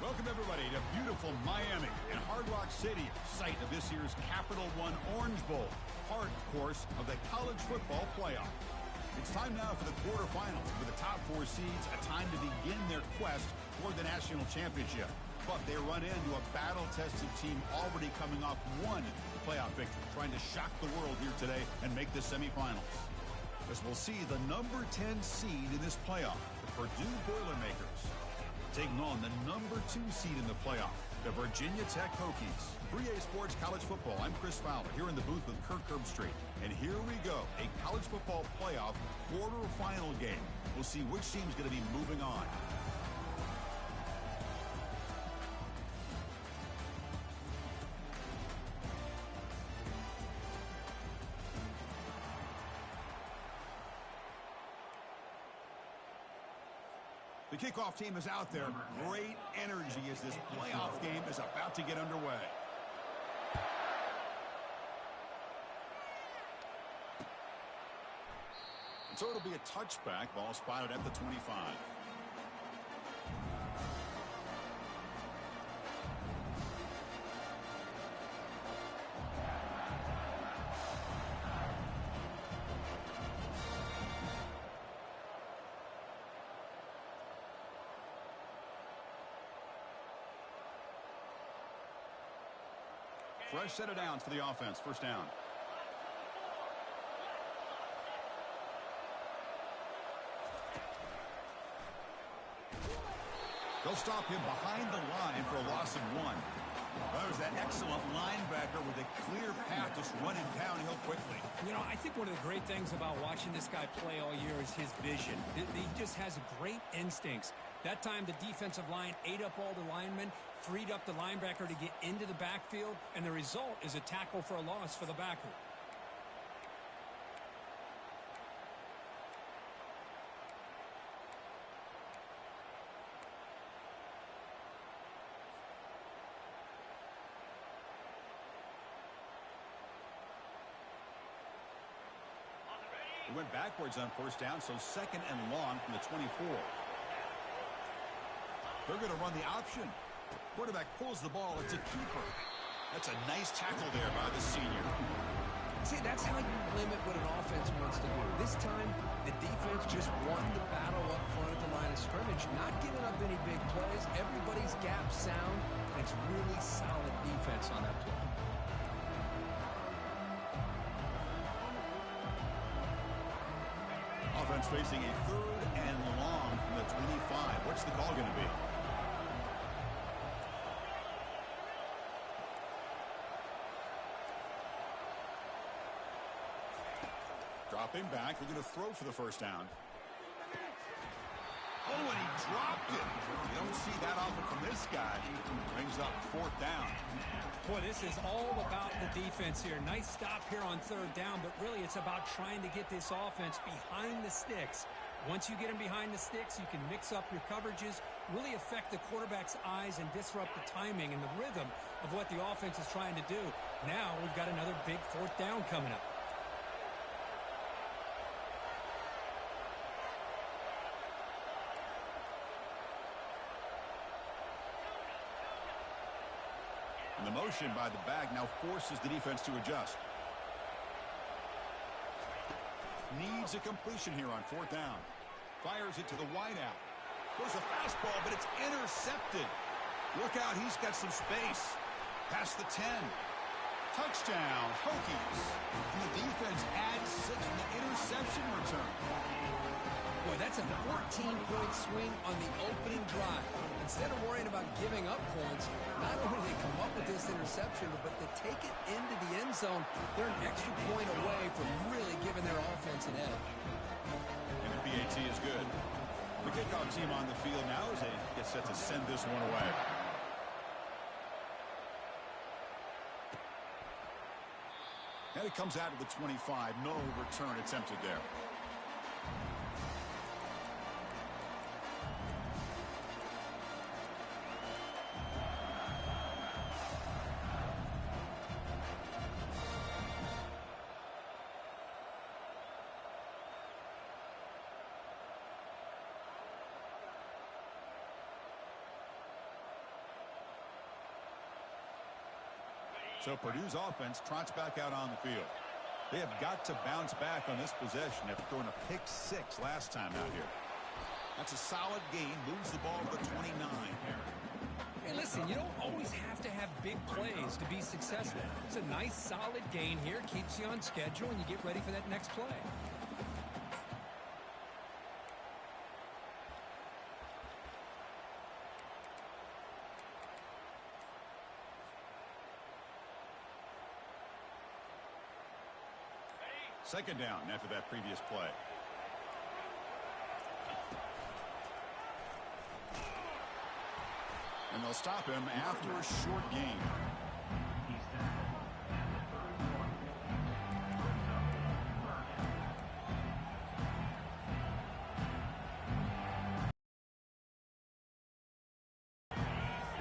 Welcome, everybody, to beautiful Miami and Hard Rock Stadium, site of this year's Capital One Orange Bowl, part, of course, of the college football playoff. It's time now for the quarterfinals, with the top four seeds a time to begin their quest for the national championship. But they run into a battle-tested team already coming off one playoff victory, trying to shock the world here today and make the semifinals. As we'll see the number 10 seed in this playoff, the Purdue Boilermakers, taking on the number 2 seed in the playoff, the Virginia Tech Hokies. 3A Sports College Football, I'm Chris Fowler, here in the booth with Kirk Herbstreit. And here we go, a college football playoff quarterfinal game. We'll see which team's going to be moving on. The kickoff team is out there. Great energy as this playoff game is about to get underway. And so it'll be a touchback. Ball spotted at the 25. Fresh set of downs for the offense. First down. They'll stop him behind the line for a loss of 1. That was that excellent linebacker with a clear path just running downhill quickly. You know, I think one of the great things about watching this guy play all year is his vision. He just has great instincts. That time, the defensive line ate up all the linemen, freed up the linebacker to get into the backfield, and the result is a tackle for a loss for the backer. He went backwards on first down, so second and long from the 24. They're going to run the option. Quarterback pulls the ball. It's a keeper. That's a nice tackle there by the senior. See, that's how you limit what an offense wants to do. This time, the defense just won the battle up front at the line of scrimmage, not giving up any big plays. Everybody's gap sound, and it's really solid defense on that play. Offense facing a third and long from the 25. What's the call going to be? Dropping back. They're going to throw for the first down. Oh, and he dropped it. You don't see that often from this guy. Brings up fourth down. Boy, this is all about the defense here. Nice stop here on third down, but really it's about trying to get this offense behind the sticks. Once you get them behind the sticks, you can mix up your coverages, really affect the quarterback's eyes and disrupt the timing and the rhythm of what the offense is trying to do. Now we've got another big fourth down coming up. And the motion by the back now forces the defense to adjust. Needs a completion here on fourth down. Fires it to the wideout. Goes a fastball, but it's intercepted. Look out, he's got some space. Past the 10. Touchdown, Hokies. And the defense adds 6 in the interception return. Boy, that's a 14-point swing on the opening drive. Instead of worrying about giving up points, not only do they come up with this interception, but they take it into the end zone. They're an extra point away from really giving their offense an edge. And the PAT is good. The kickoff team on the field now as they get set to send this one away. And it comes out of the 25. No return attempted there. So Purdue's offense trots back out on the field. They have got to bounce back on this possession after throwing a pick 6 last time out here. That's a solid gain. Moves the ball to the 29. Hey, listen, you don't always have to have big plays to be successful. It's a nice, solid gain here. Keeps you on schedule, and you get ready for that next play. Second down after that previous play. And they'll stop him after a short gain.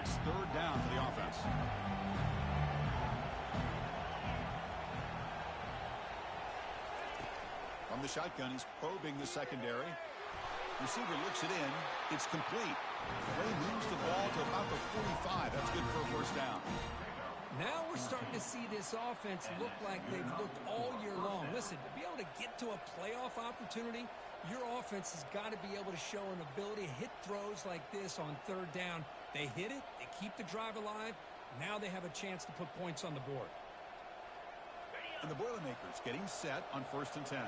It's third down for the offense. From the shotgun, he's probing the secondary. Receiver looks it in. It's complete. Ray moves the ball to about the 45. That's good for a first down. Now we're starting to see this offense look like they've looked all year long. Listen, to be able to get to a playoff opportunity, your offense has got to be able to show an ability to hit throws like this on third down. They hit it. They keep the drive alive. Now they have a chance to put points on the board. And the Boilermakers getting set on 1st and 10.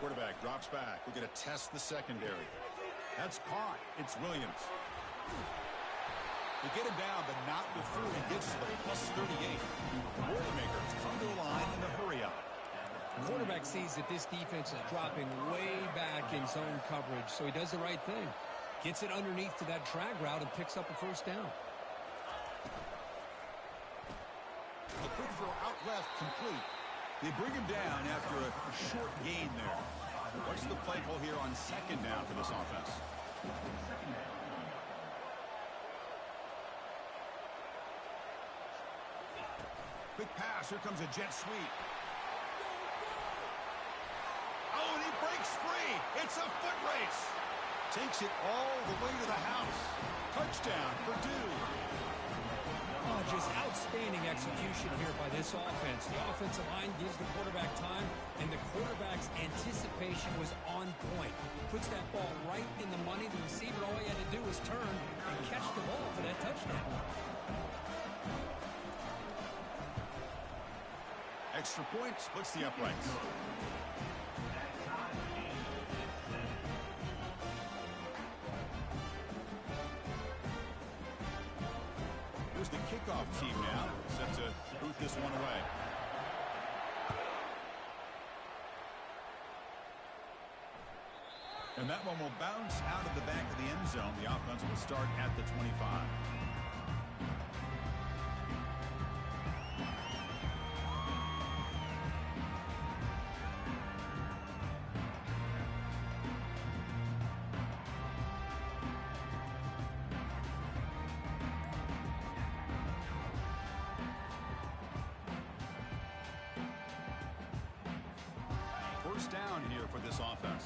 Quarterback drops back. We're going to test the secondary. That's caught. It's Williams. They get him down, but not before he gets to the plus 38. The Boilermakers come to the line in a hurry up. The quarterback sees that this defense is dropping way back in zone coverage, so he does the right thing. Gets it underneath to that drag route and picks up a first down. A quick throw out left, complete. They bring him down after a short gain there. What's the play call here on second down for this offense? Quick pass. Here comes a jet sweep. Oh, and he breaks free. It's a foot race. Takes it all the way to the house. Touchdown, Purdue. Oh, just outstanding execution here by this offense. The offensive line gives the quarterback time, and the quarterback's anticipation was on point. Puts that ball right in the money. The receiver, all he had to do was turn and catch the ball for that touchdown. Extra point splits the uprights. Here's the kickoff team now, set to boot this one away. And that one will bounce out of the back of the end zone. The offense will start at the 25. First down here for this offense.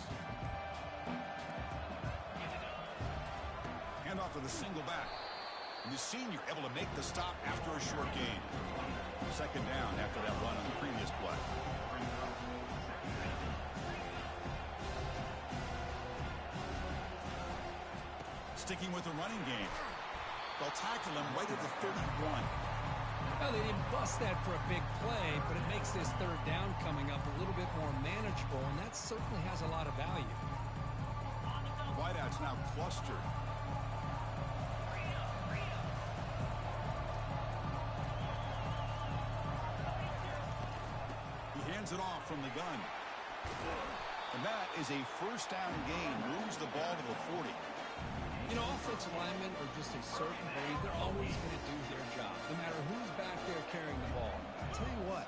Handoff to the single back. And the senior able to make the stop after a short gain. Second down after that run on the previous play. Sticking with the running game. They'll tackle him right at the 31. Well, they didn't bust that for a big play, but it makes this third down coming up a little bit more manageable, and that certainly has a lot of value. Wideouts now clustered. He hands it off from the gun. And that is a first down gain. Moves the ball to the 40. You know, offensive linemen are just a certain breed. They're always going to do their job, no matter who's back there carrying the ball. I'll tell you what,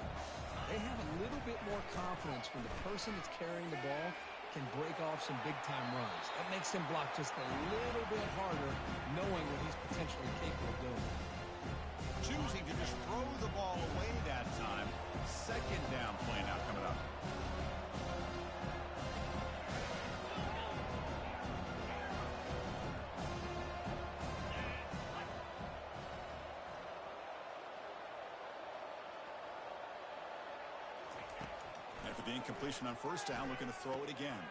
they have a little bit more confidence when the person that's carrying the ball can break off some big-time runs. That makes him block just a little bit harder, knowing what he's potentially capable of doing. Choosing to just throw the ball away that time. Second down play now coming up. After the incompletion on first down, looking to throw it again.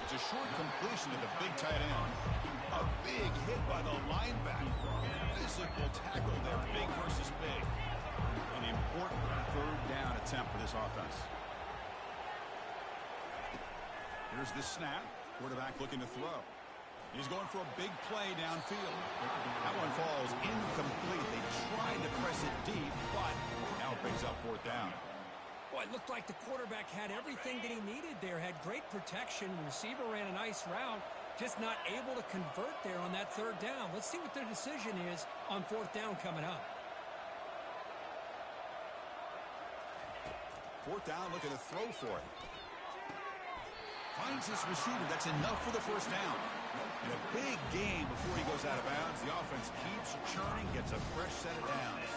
It's a short completion to the big tight end. A big hit by the linebacker. Physical tackle there, big versus big. An important third down attempt for this offense. Here's the snap. Quarterback looking to throw. He's going for a big play downfield. That one falls incomplete. They tried to press it deep, but now it brings up fourth down. Boy, it looked like the quarterback had everything that he needed there. Had great protection. Receiver ran a nice route. Just not able to convert there on that third down. Let's see what their decision is on fourth down coming up. Fourth down, looking to throw for it. Finds his receiver. That's enough for the first down. And a big game before he goes out of bounds. The offense keeps churning, gets a fresh set of downs.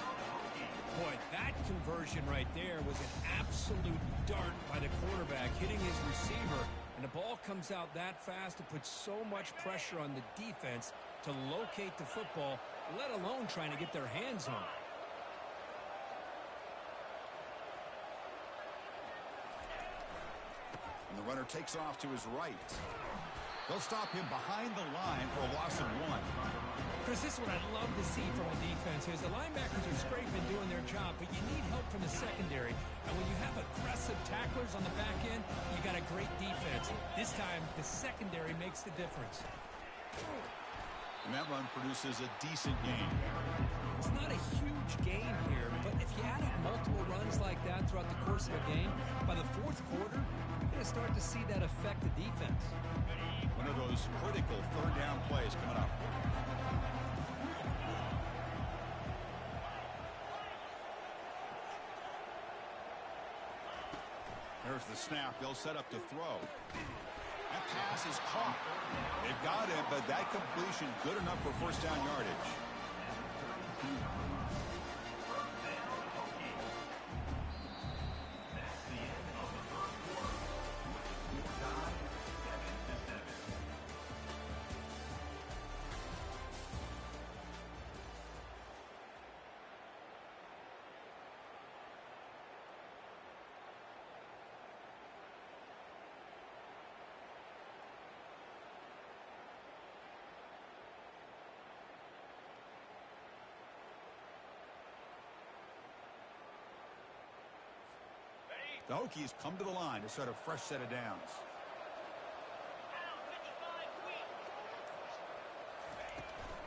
Boy, that conversion right there was an absolute dart by the quarterback, hitting his receiver. And the ball comes out that fast. It puts so much pressure on the defense to locate the football, let alone trying to get their hands on it. And the runner takes off to his right. They'll stop him behind the line for a loss of 1. Chris, this is what I love to see from a defense is the linebackers are scraping, doing their job, but you need help from the secondary. And when you have aggressive tacklers on the back end, you got a great defense. This time, the secondary makes the difference. And that run produces a decent gain. It's not a huge gain here, but if you add up multiple runs like that throughout the course of a game, by the fourth quarter, you're going to start to see that affect the defense. One of those critical third down plays coming up. There's the snap. They'll set up to throw. That pass is caught. They've got it, but that completion good enough for first down yardage. The Hokies come to the line to start a fresh set of downs.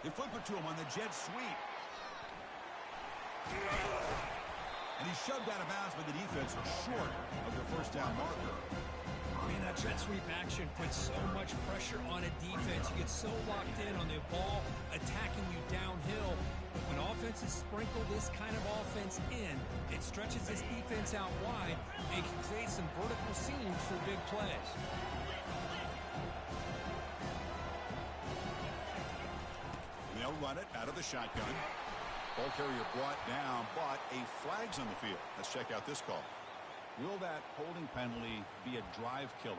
They flip it to him on the jet sweep. And he's shoved out of bounds by the defense short of the first down marker. Man, that jet sweep action puts so much pressure on a defense. You get so locked in on the ball attacking you downhill. But when offenses sprinkle this kind of offense in, it stretches this defense out wide and can create some vertical seams for big plays. And they'll run it out of the shotgun. Ball carrier brought down, but a flag's on the field. Let's check out this call. Will that holding penalty be a drive killer?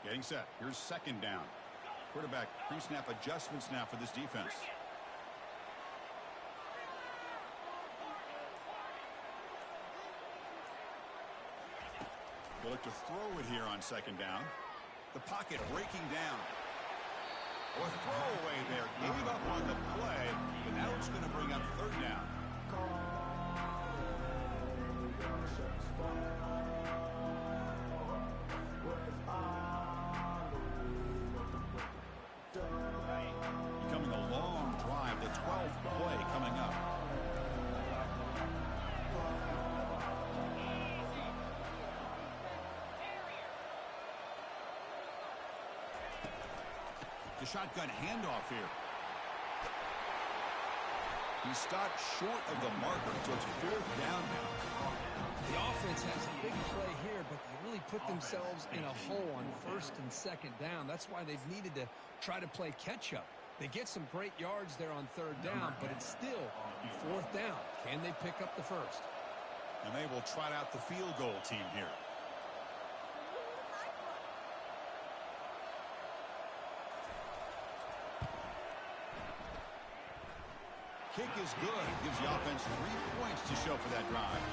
Getting set. Here's second down. Quarterback pre-snap adjustments now for this defense. They'll look to throw it here on second down. The pocket breaking down. A throwaway there. Gave up on the play, but now it's going to bring up third down. Becoming a long drive. The 12th play coming up. The shotgun handoff here. He stopped short of the marker, so it's 4th down now. The offense has a big play here, but they really put themselves in a hole on 1st and 2nd down. That's why they've needed to try to play catch-up. They get some great yards there on 3rd down, but it's still 4th down. Can they pick up the 1st? And they will trot out the field goal team here. Kick is good. Gives the offense 3 points to show for that drive.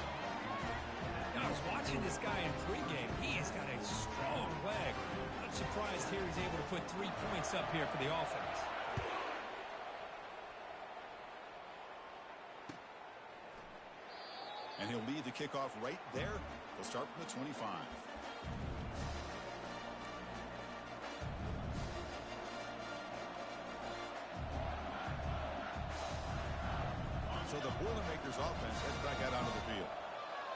Now, I was watching this guy in pregame. He has got a strong leg. I'm surprised here he's able to put 3 points up here for the offense. And he'll lead the kickoff right there. He'll start from the 25. So the Boilermakers offense heads back out onto the field.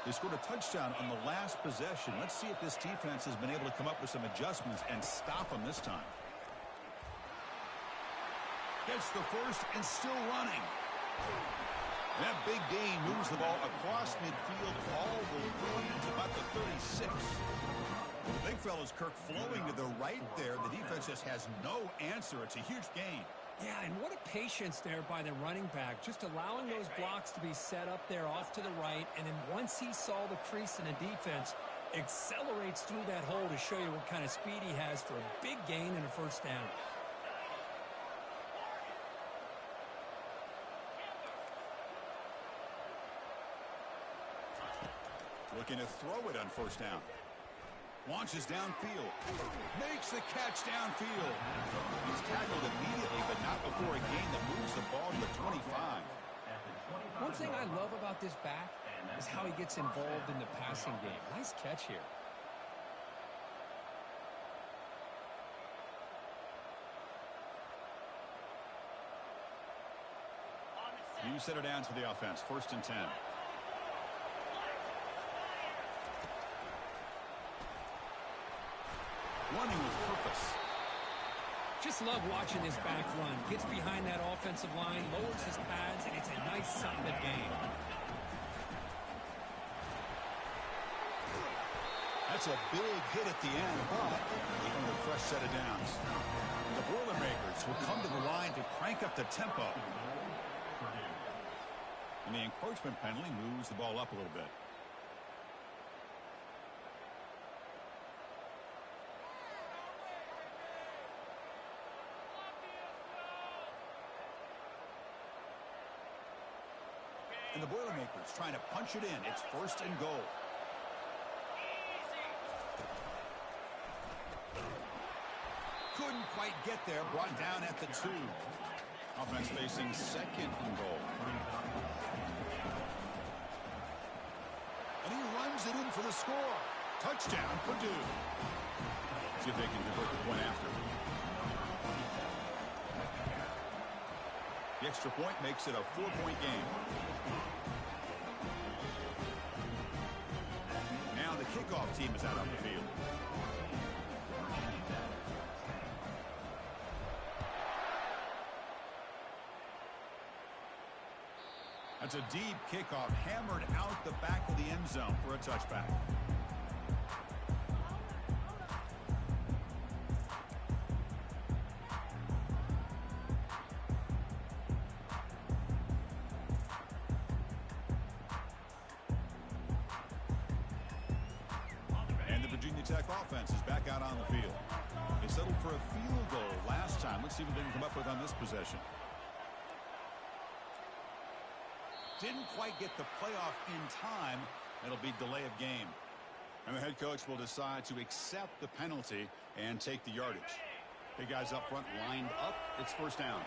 They scored a touchdown on the last possession. Let's see if this defense has been able to come up with some adjustments and stop them this time. Gets the first and still running. That big gain moves the ball across midfield all the way to about the 36. The big fella's Kirk flowing to the right there. The defense just has no answer. It's a huge gain. Yeah, and what a patience there by the running back, just allowing those blocks to be set up there off to the right, and then once he saw the crease in the defense, accelerates through that hole to show you what kind of speed he has for a big gain and a 1st down. Looking to throw it on 1st down. Launches downfield. Makes the catch downfield. He's tackled immediately, but not before a gain that moves the ball to the 25. One thing I love about this back is how he gets involved in the passing game. Nice catch here. You set her down to the offense. 1st and 10. Running with purpose. Just love watching this back run. Gets behind that offensive line, lowers his pads, and it's a nice solid gain. That's a big hit at the end, but even with a fresh set of downs. The Boilermakers will come to the line to crank up the tempo. And the encroachment penalty moves the ball up a little bit. And the Boilermakers trying to punch it in. It's 1st and goal. Couldn't quite get there. Brought down at the 2. Offense facing 2nd and goal. And he runs it in for the score. Touchdown, Purdue. See if they can convert the point after. The extra point makes it a 4-point game. Now the kickoff team is out on the field. That's a deep kickoff, hammered out the back of the end zone for a touchback. Tech offense is back out on the field. They settled for a field goal last time. Let's see what they can come up with on this possession. Didn't quite get the playoff in time. It'll be delay of game. And the head coach will decide to accept the penalty and take the yardage. Big guys up front lined up. It's 1st down.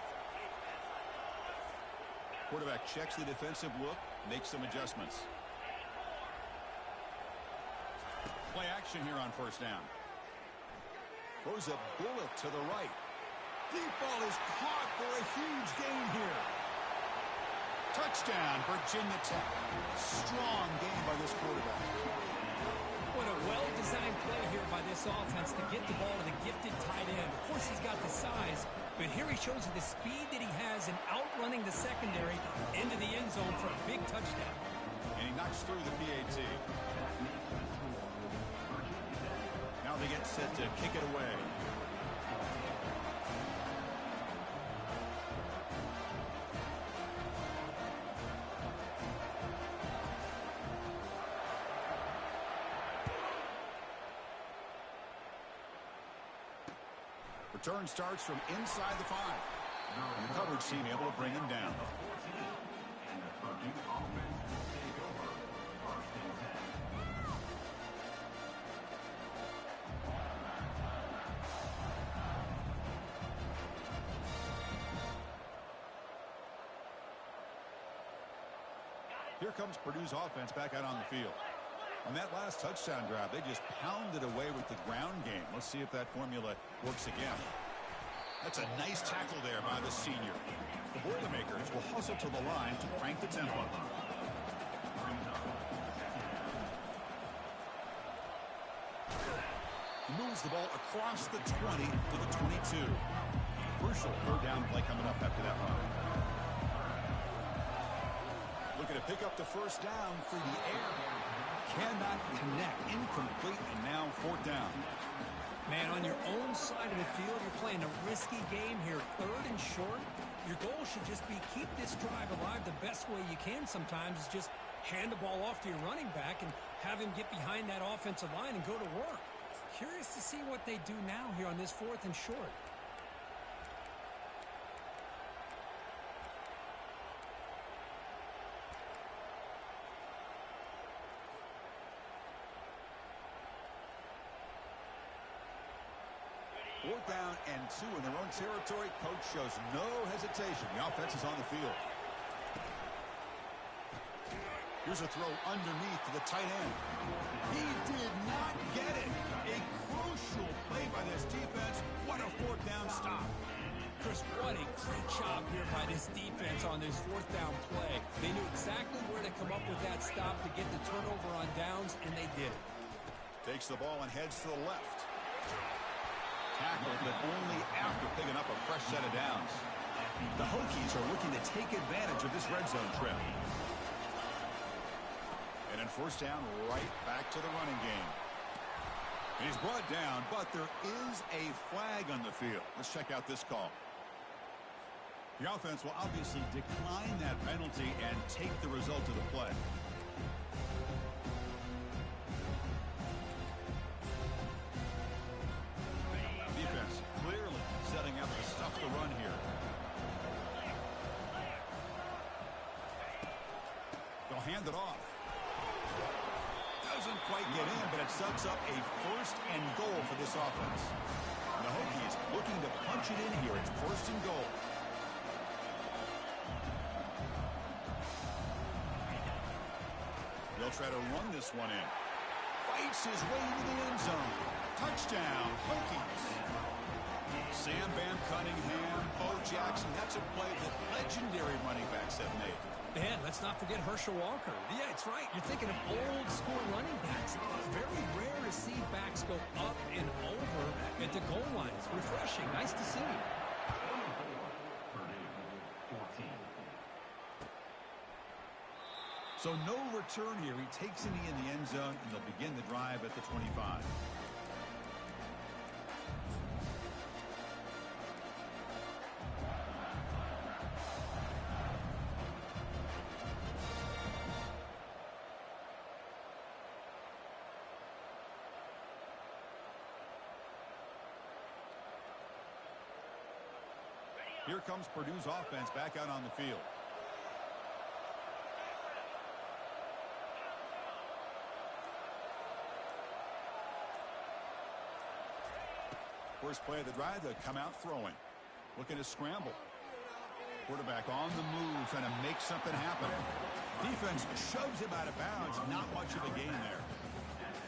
Quarterback checks the defensive look, makes some adjustments. Play action here on 1st down. Throws a bullet to the right. Deep ball is caught for a huge gain here. Touchdown, Virginia Tech. Strong game by this quarterback. What a well-designed play here by this offense to get the ball to the gifted tight end. Of course, he's got the size, But here he shows you the speed that he has in outrunning the secondary into the end zone for a big touchdown. And he knocks through the PAT. Now they get set to kick it away. Return starts from inside the 5. And the coverage team able to bring him down. Here comes Purdue's offense back out on the field. On that last touchdown drive, they just pounded away with the ground game. Let's see if that formula works again. That's a nice tackle there by the senior. The Boilermakers will hustle to the line to crank the tempo. He moves the ball across the 20 to the 22. Crucial third down play coming up after that run. Looking to pick up the first down through the air. Cannot connect. Incomplete, and now fourth down. Man, on your own side of the field, you're playing a risky game here. Third and short. Your goal should just be keep this drive alive the best way you can sometimes is just hand the ball off to your running back and have him get behind that offensive line and go to work. Curious to see what they do now here on this fourth and short. Fourth down and 2 in their own territory. Coach shows no hesitation. The offense is on the field. Here's a throw underneath to the tight end. He did not get it. A crucial play by this defense. What a fourth down stop. Chris, what a great job here by this defense on this fourth down play. They knew exactly where to come up with that stop to get the turnover on downs, and they did it. Takes the ball and heads to the left. Tackled, but only after picking up a fresh set of downs. The Hokies are looking to take advantage of this red zone trip. And then first down, right back to the running game. And he's brought down, but there is a flag on the field. Let's check out this call. The offense will obviously decline that penalty and take the result of the play. Defense clearly setting up to stuff the run here. They'll hand it off. Doesn't quite get in, but it sets up a first and goal for this offense. And the Hokies looking to punch it in here. It's first and goal. They'll try to run this one in. Fights his way into the end zone. Touchdown, Hokies. Sam Bam Cunningham, Bo Jackson. That's a play that legendary running backs have made. Man, let's not forget Herschel Walker. Yeah, it's right. You're thinking of old school running backs. Very rare to see backs go up and over at the goal line. It's refreshing. Nice to see. So no return here. He takes it in the end zone, and they'll begin the drive at the 25. Here comes Purdue's offense back out on the field. First play of the drive, they come out throwing. Looking to scramble. Quarterback on the move, trying to make something happen. Defense shoves him out of bounds. Not much of a gain there.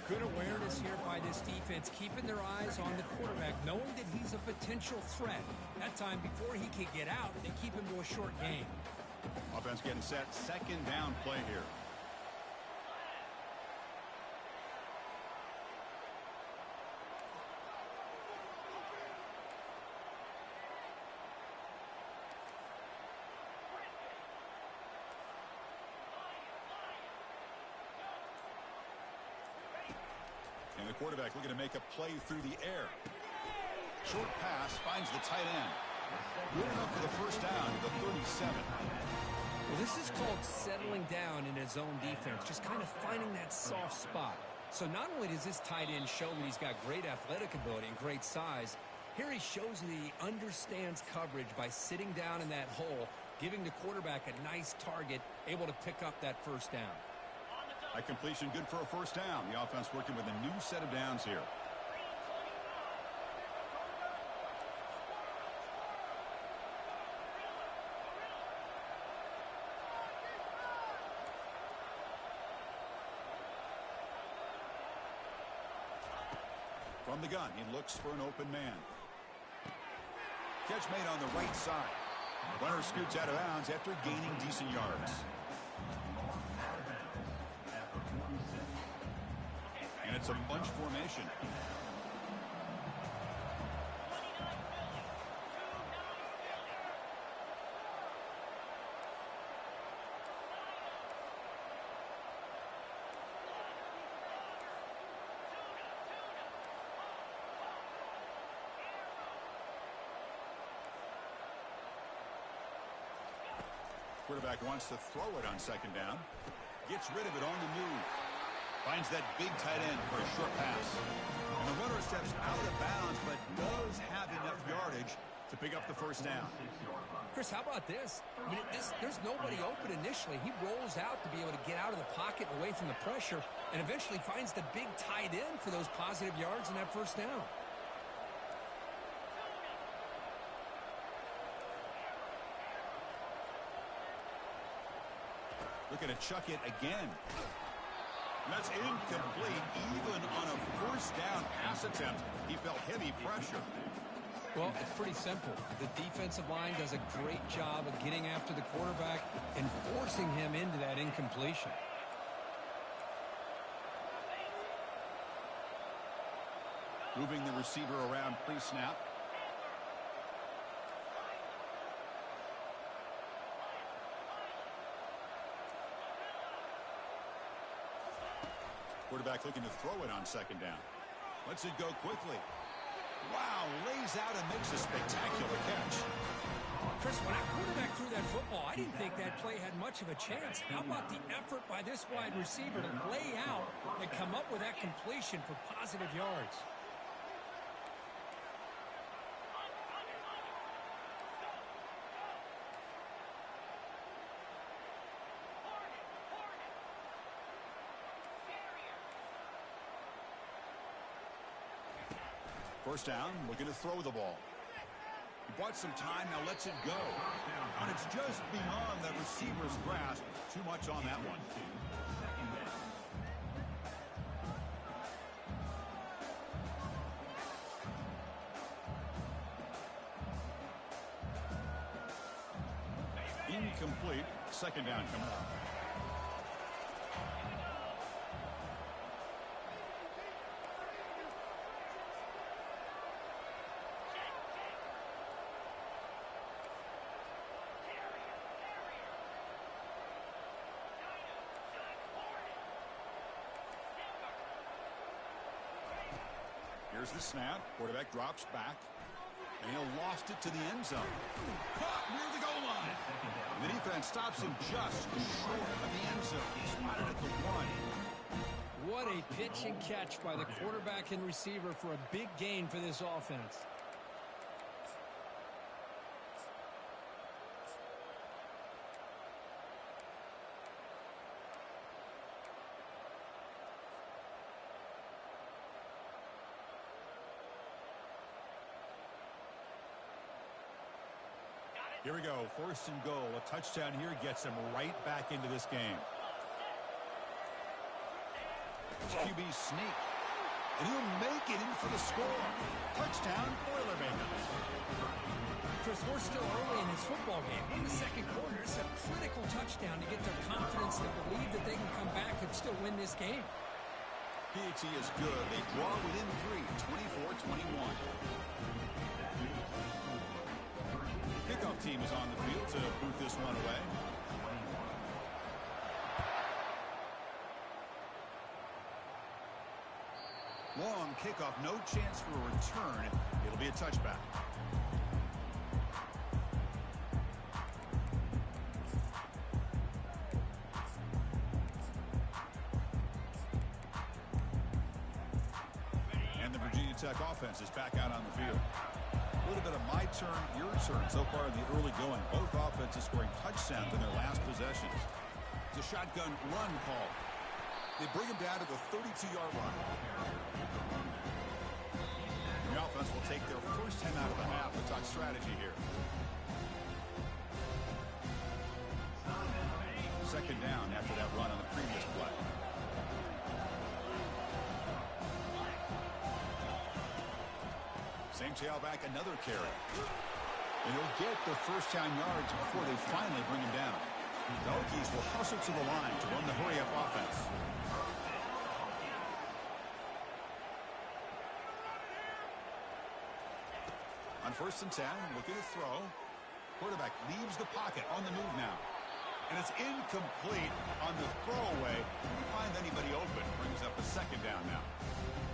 Good awareness here by this defense, keeping their eyes on the quarterback, knowing that he's a potential threat. That time, before he can get out, they keep him to a short game. Offense getting set. Second down play here. The quarterback looking to make a play through the air. Short pass finds the tight end. Good enough for the first down to the 37. Well, this is called settling down in his own defense, just kind of finding that soft spot. So not only does this tight end show that he's got great athletic ability and great size, here he shows that he understands coverage by sitting down in that hole, giving the quarterback a nice target, able to pick up that first down. A completion good for a first down. The offense working with a new set of downs here. From the gun, he looks for an open man. Catch made on the right side. Runner scoots out of bounds after gaining decent yards. And it's a bunch formation. Quarterback wants to throw it on second down. Gets rid of it on the move. Finds that big tight end for a short pass. And the runner steps out of bounds, but does have enough yardage to pick up the first down. Chris, how about this? I mean, there's nobody open initially. He rolls out to be able to get out of the pocket away from the pressure and eventually finds the big tight end for those positive yards in that first down. Looking to chuck it again. That's incomplete. Even on a first down pass attempt, he felt heavy pressure. Well, it's pretty simple. The defensive line does a great job of getting after the quarterback and forcing him into that incompletion. Moving the receiver around pre-snap. Quarterback looking to throw it on second down. Lets it go quickly. Wow, lays out and makes a spectacular catch. Chris, when that quarterback threw that football, I didn't think that play had much of a chance. How about the effort by this wide receiver to lay out and come up with that completion for positive yards? First down, looking to throw the ball. He bought some time, now lets it go. And it's just beyond the receiver's grasp. Too much on that one. Incomplete. Second down coming up. Here's the snap. Quarterback drops back. And he'll lost it to the end zone. Caught near the goal line. And the defense stops him just short of the end zone. He's spotted at the 1. What a pitch and catch by the quarterback and receiver for a big gain for this offense. Here we go, first and goal. A touchdown here gets him right back into this game. QB sneak. And he'll make it in for the score. Touchdown, Boilermakers. Chris, we're still early in this football game. In the second quarter, it's a critical touchdown to get their confidence to believe that they can come back and still win this game. PAT is good. They draw within 3, 24-21. Kickoff team is on the field to boot this one away. Long kickoff, no chance for a return. It'll be a touchback. And the Virginia Tech offense is back out on the field. A little bit of my turn, your turn so far in the early going. Both offenses scoring touchdowns in their last possessions. It's a shotgun run call. They bring him down to the 32-yard line. The offense will take their first 10 out of the half. Let's talk strategy here. Second down after that run on the previous play. Same tailback, another carry. And he'll get the first down yards before they finally bring him down. The Hokies will hustle to the line to run the hurry-up offense. On 1st and 10, looking to throw. Quarterback leaves the pocket on the move now. And it's incomplete on the throwaway. Couldn't find anybody open. Brings up a second down now.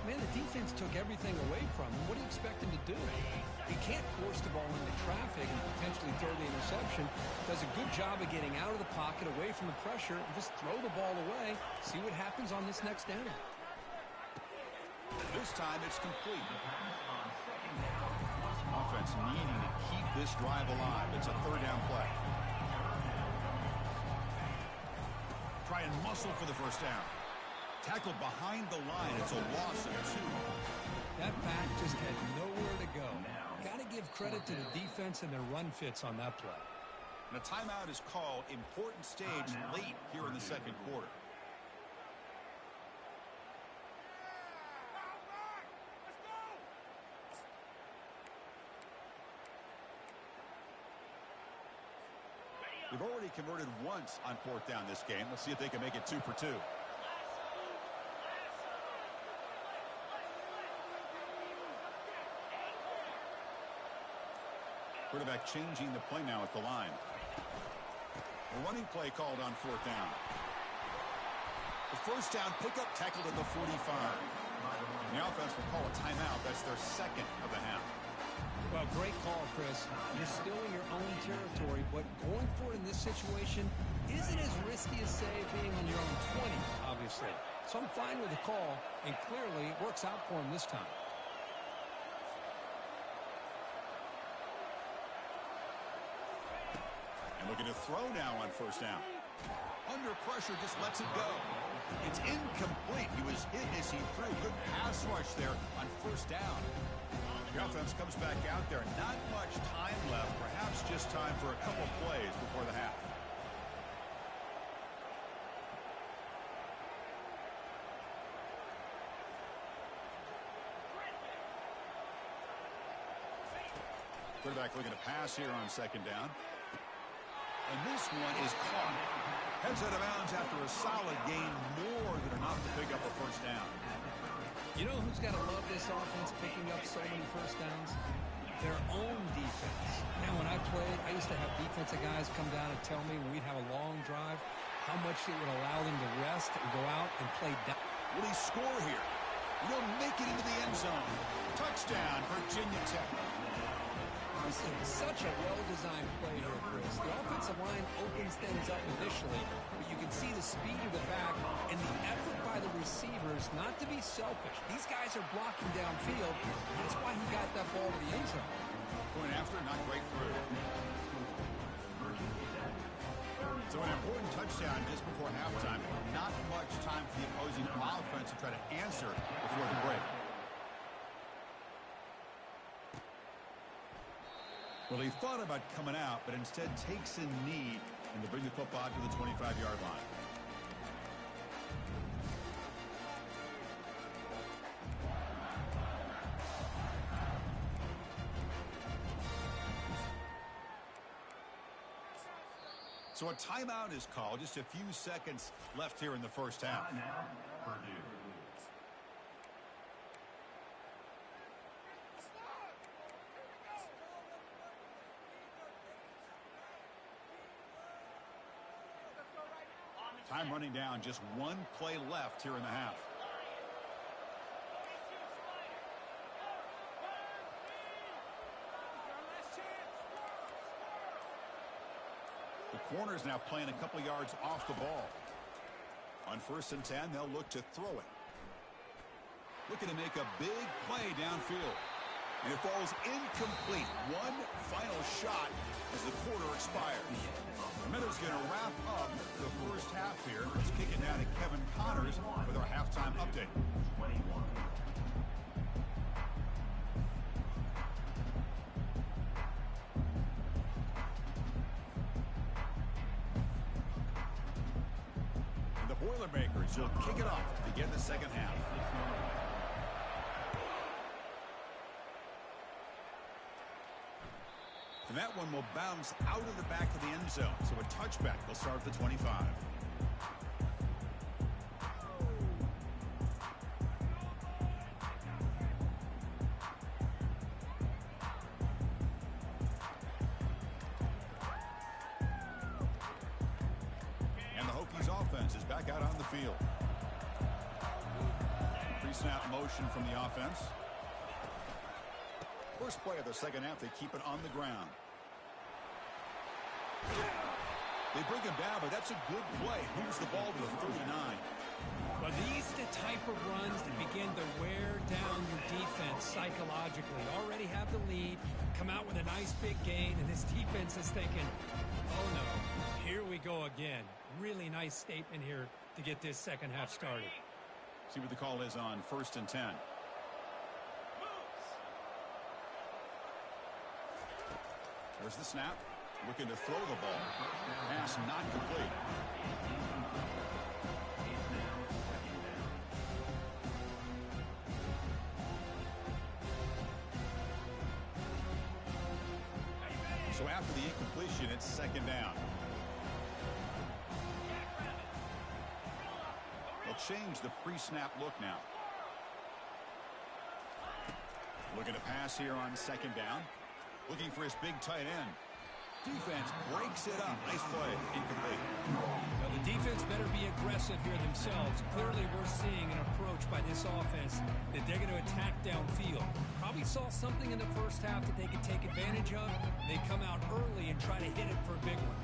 Man, the defense took everything away from him. What do you expect him to do? He can't force the ball into traffic and potentially throw the interception. Does a good job of getting out of the pocket, away from the pressure, and just throw the ball away. See what happens on this next down. This time it's complete. Offense needing to keep this drive alive. It's a 3rd down play. Try and muscle for the first down. Tackled behind the line. It's a loss of 2. That back just had nowhere to go. Got to give credit to the defense and their run fits on that play. And a timeout is called. Important stage late here in the second quarter. They've already converted once on 4th down this game. Let's see if they can make it 2 for 2. Quarterback changing the play now at the line. A running play called on 4th down. The first down pickup tackled at the 45. And the offense will call a timeout. That's their second of the half. Well, great call, Chris. You're still in your own territory, but going for it in this situation isn't as risky as, say, being on your own 20, obviously. So I'm fine with the call, and clearly it works out for him this time. And looking to throw now on 1st down. Under pressure, just lets it go. It's incomplete. He was hit as he threw. Good pass rush there on 1st down. The offense comes back out there. Not much time left. Perhaps just time for a couple plays before the half. Quarterback looking to pass here on 2nd down. And this one is caught. Heads out of bounds after a solid gain, more than enough to pick up a 1st down. You know who's got to love this offense picking up so many 1st downs? Their own defense. Now, when I played, I used to have defensive guys come down and tell me when we'd have a long drive how much it would allow them to rest and go out and play down. Will he score here? He'll make it into the end zone. Touchdown, Virginia Tech. This is such a well-designed play here, Chris. The offensive line opens things up initially, but you can see the speed of the back and the effort by the receivers not to be selfish. These guys are blocking downfield. That's why he got that ball to the end zone. Going after, not great through. So an important touchdown just before halftime. Not much time for the opposing offense to try to answer before the break. Well, he thought about coming out, but instead takes a knee and to bring the football to the 25-yard line. So a timeout is called. Just a few seconds left here in the first half. Purdue. Time running down, just one play left here in the half. corner's now playing a couple yards off the ball. On 1st and 10, they'll look to throw it. Looking to make a big play downfield. And it falls incomplete. One final shot as the quarter expires. The Minnows going to wrap up the first half here. Let's kick it down to Kevin Connors with our halftime update. And the Boilermakers will kick it off to begin the second half. And that one will bounce out of the back of the end zone. So a touchback will start at the 25. And the Hokies offense is back out on the field. Pre-snap motion from the offense. First play of the second half, they keep it on the ground. They bring him down, but that's a good play. Moves the ball to the 39. Well, these the type of runs that begin to wear down your defense psychologically. Already have the lead, come out with a nice big gain, and this defense is thinking, oh no, here we go again. Really nice statement here to get this second half started. See what the call is on 1st and 10. There's the snap. Looking to throw the ball. Pass not complete. So after the incompletion, it's second down. They'll change the pre-snap look now. Looking to pass here on second down. Looking for his big tight end. Defense breaks it up. Nice play. Incomplete. Well, the defense better be aggressive here themselves. Clearly, we're seeing an approach by this offense that they're going to attack downfield. Probably saw something in the first half that they could take advantage of. They come out early and try to hit it for a big one.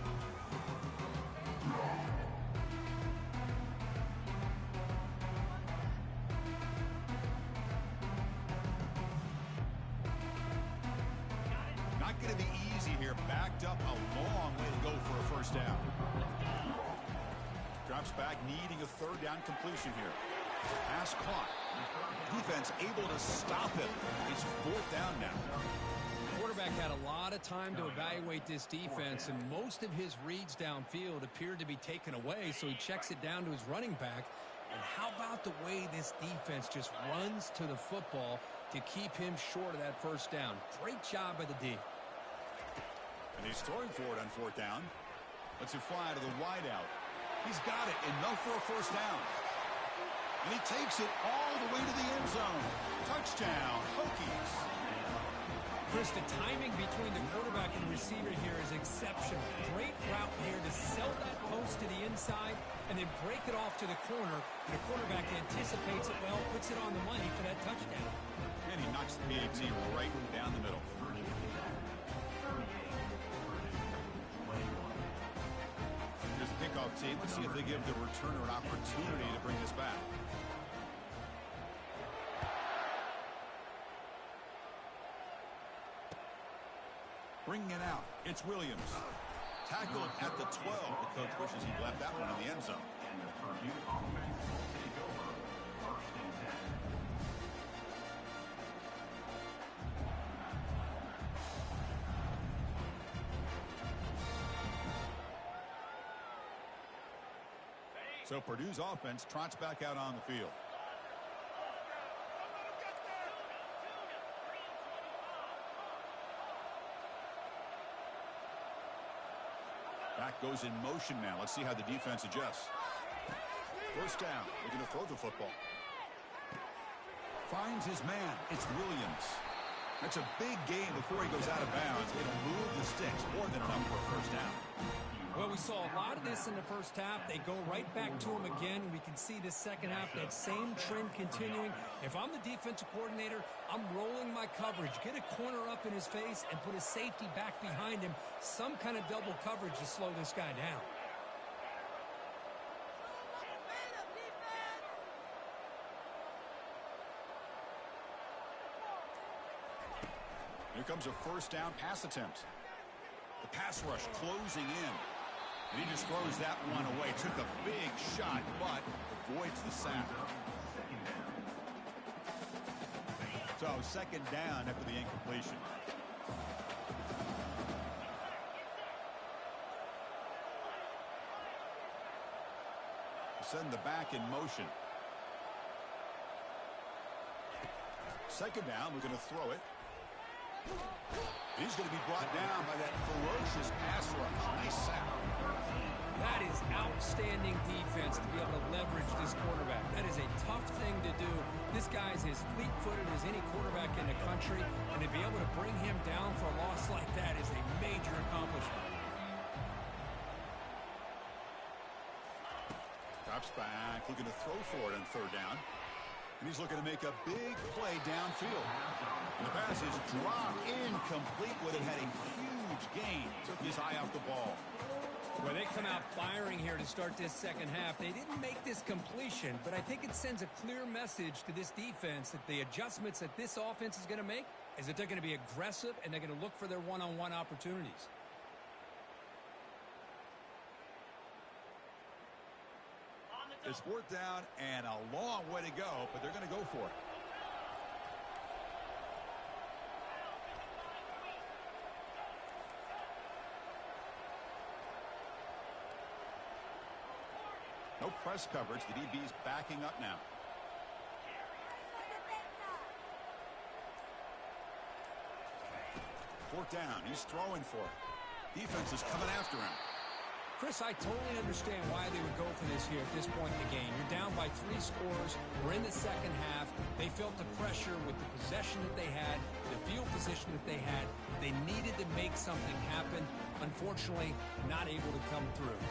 Going to be easy here. Backed up a long way to go for a first down. Drops back, needing a third down completion here. Pass caught. Defense able to stop him. It's 4th down now. The quarterback had a lot of time to evaluate this defense, and most of his reads downfield appeared to be taken away, so he checks it down to his running back. And how about the way this defense just runs to the football to keep him short of that first down? Great job by the D. And he's throwing for it on 4th down. Lets it fly to the wideout. He's got it, enough for a first down. And he takes it all the way to the end zone. Touchdown, Hokies. Chris, the timing between the quarterback and the receiver here is exceptional. Great route here to sell that post to the inside and then break it off to the corner. And the quarterback anticipates it well, puts it on the money for that touchdown. And he knocks the PAT right down the middle. Here's the kickoff team. Let's see if they give the returner an opportunity to bring this back. Bringing it out. It's Williams. Tackled at the 12. The coach wishes he'd left that one in the end zone. And the Purdue offense will take over 1st and 10. So Purdue's offense trots back out on the field. Back goes in motion now. Let's see how the defense adjusts. First down. Looking to throw the football. Finds his man. It's Williams. That's a big gain before he goes out of bounds. It'll move the sticks. More than enough for a first down. Well, we saw a lot of this in the first half. They go right back to him again. We can see the second half, that same trend continuing. If I'm the defensive coordinator, I'm rolling my coverage. Get a corner up in his face and put a safety back behind him. Some kind of double coverage to slow this guy down. Here comes a first down pass attempt. The pass rush closing in. And he just throws that one away. Took a big shot, but avoids the sack. So second down after the incompletion. Send the back in motion. Second down, we're going to throw it. He's going to be brought down by that ferocious pass rush. Nice sack. That is outstanding defense to be able to leverage this quarterback. That is a tough thing to do. This guy's as fleet-footed as any quarterback in the country, and to be able to bring him down for a loss like that is a major accomplishment. Drops back, looking to throw for it on third down. And he's looking to make a big play downfield. And the pass is dropped incomplete. Would have had a huge gain. Took his eye off the ball. Well, they come out firing here to start this second half. They didn't make this completion, but I think it sends a clear message to this defense that the adjustments that this offense is going to make is that they're going to be aggressive and they're going to look for their one-on-one opportunities. It's fourth down and a long way to go, but they're going to go for it. No press coverage. The DB's backing up now. Fourth down. He's throwing for it. Defense is coming after him. Chris, I totally understand why they would go for this here at this point in the game. You're down by 3 scores. We're in the second half. They felt the pressure with the possession that they had, the field position that they had. They needed to make something happen. Unfortunately, not able to come through.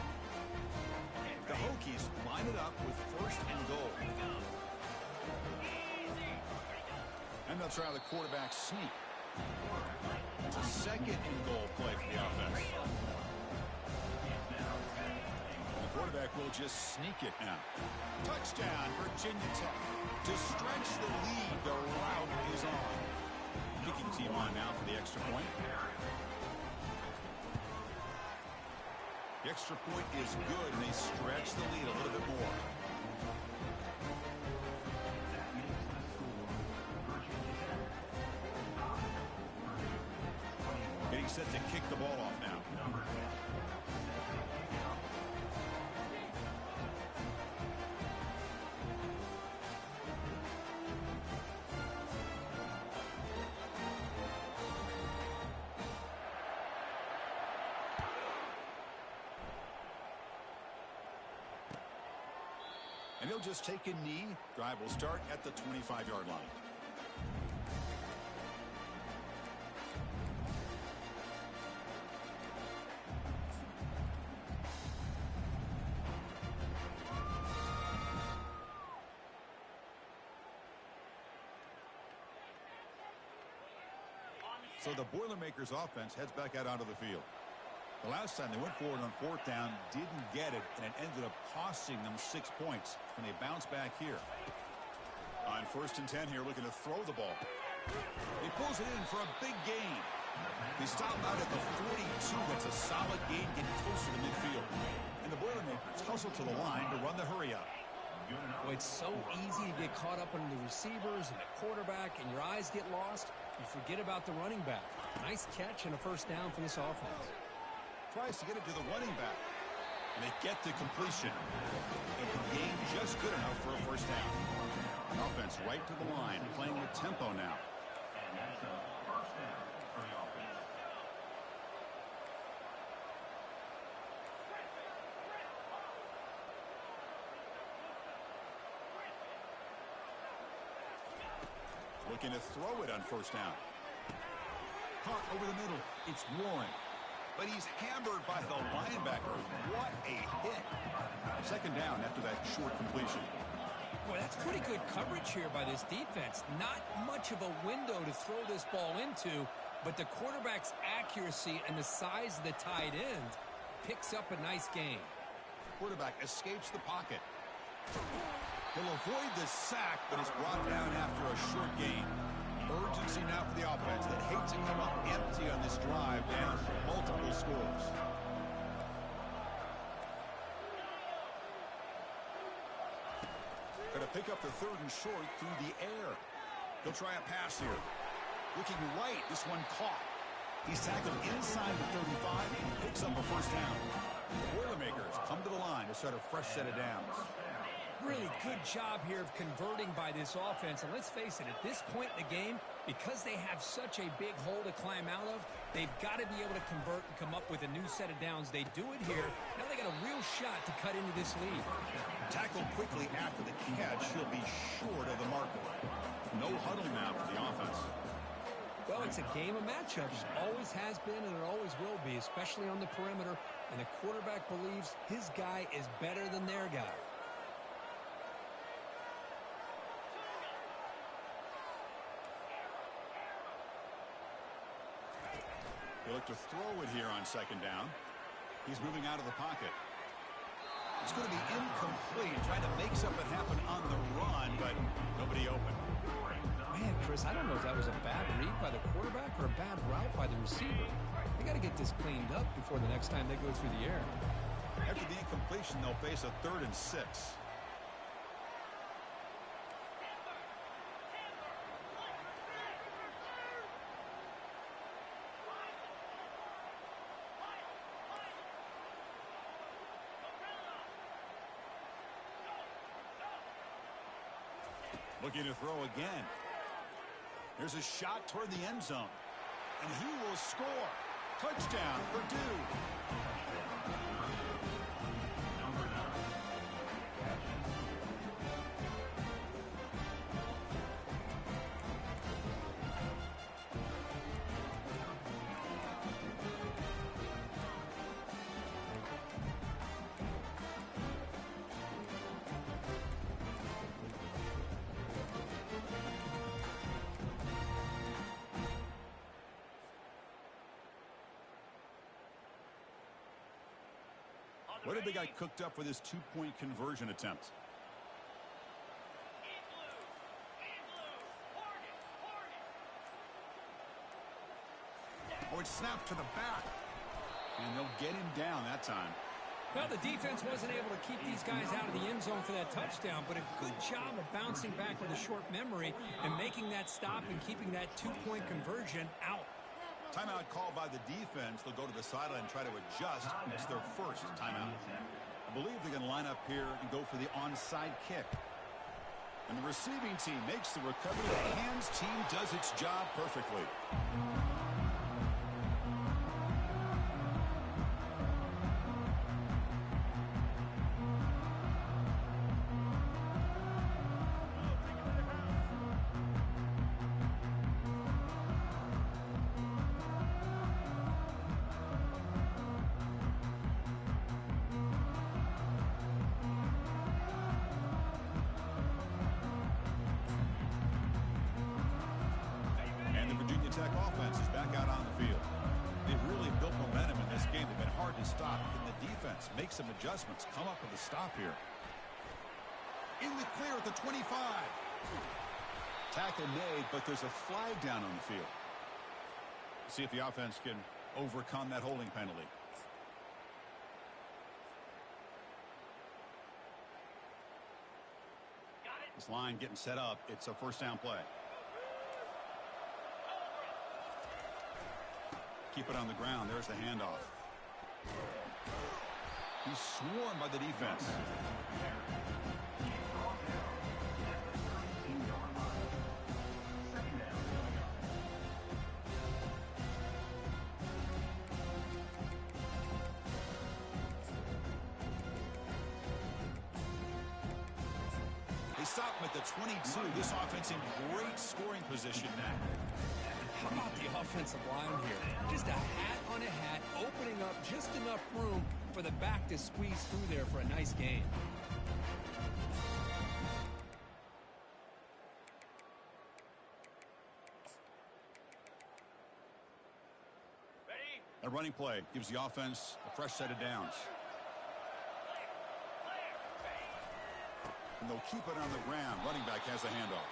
The Hokies line it up with first and goal. And they'll try the quarterback sneak. It's a second and goal play for the offense. The quarterback will just sneak it now. Touchdown, Virginia Tech. To stretch the lead, the route is on. Kicking team on now for the extra point. The extra point is good, and they stretch the lead a little bit more. Getting set to kick the ball off now. And he'll just take a knee. Drive will start at the 25-yard line. So the Boilermakers offense heads back out onto the field. The last time they went forward on fourth down, didn't get it, and it ended up costing them 6 points. And they bounce back here. On first and 10 here, looking to throw the ball. He pulls it in for a big gain. They stop out at the 42. That's a solid gain, getting closer to midfield. And the Boilermakers hustle to the line to run the hurry up. Well, it's so easy to get caught up in the receivers and the quarterback, and your eyes get lost. You forget about the running back. Nice catch and a first down for this offense. Tries to get it to the running back. And they get the completion. And the game just good enough for a first down. Offense right to the line, playing with tempo now. And that's a first down for the offense. Looking to throw it on first down. Caught over the middle. It's Warren. but he's hammered by the linebacker. What a hit. Second down after that short completion. Boy, that's pretty good coverage here by this defense. Not much of a window to throw this ball into, but the quarterback's accuracy and the size of the tight end picks up a nice gain. Quarterback escapes the pocket. He'll avoid the sack, but is brought down after a short gain. Urgency now for the offense that hates to come up empty on this drive, down multiple scores. Going to pick up the third and short through the air. He'll try a pass here. Looking right, this one caught. He's tackled inside the 35 and picks up a first down. The Boilermakers come to the line to start a fresh set of downs. Really good job here of converting by this offense. And let's face it, at this point in the game, because they have such a big hole to climb out of, they've got to be able to convert and come up with a new set of downs. They do it here. Now they got a real shot to cut into this lead. Tackled quickly after the catch. He'll be short of the marker. No huddle now for the offense. Well, it's a game of matchups. Always has been and it always will be, especially on the perimeter. And the quarterback believes his guy is better than their guy. He'll look to throw it here on second down. He's moving out of the pocket. It's going to be incomplete, trying to make something happen on the run, but nobody open. Man, Chris, I don't know if that was a bad read by the quarterback or a bad route by the receiver. They got to get this cleaned up before the next time they go through the air. After the incompletion, they'll face a 3rd and 6. Looking to throw again. There's a shot toward the end zone. And he will score. Touchdown, Purdue. What did they got cooked up for this 2-point conversion attempt? Oh, it's snapped to the back. And they'll get him down that time. Well, the defense wasn't able to keep these guys out of the end zone for that touchdown, but a good job of bouncing back with a short memory and making that stop and keeping that 2-point conversion out. Timeout called by the defense. They'll go to the sideline and try to adjust. It's their first timeout. I believe they're going to line up here and go for the onside kick. And the receiving team makes the recovery. The hands team does its job perfectly. Tech offense is back out on the field. They've really built momentum in this game. They've been hard to stop. Can the defense make some adjustments? Come up with a stop here. In the clear at the 25. Tackle made, but there's a flag down on the field. See if the offense can overcome that holding penalty. This line getting set up. It's a first down play. Keep it on the ground. There's the handoff. He's swarmed by the defense. They stop him at the 22. This offense in great scoring position now. How about the offensive line here? Just a hat on a hat, opening up just enough room for the back to squeeze through there for a nice gain. A running play gives the offense a fresh set of downs. And they'll keep it on the ground. Running back has the handoff.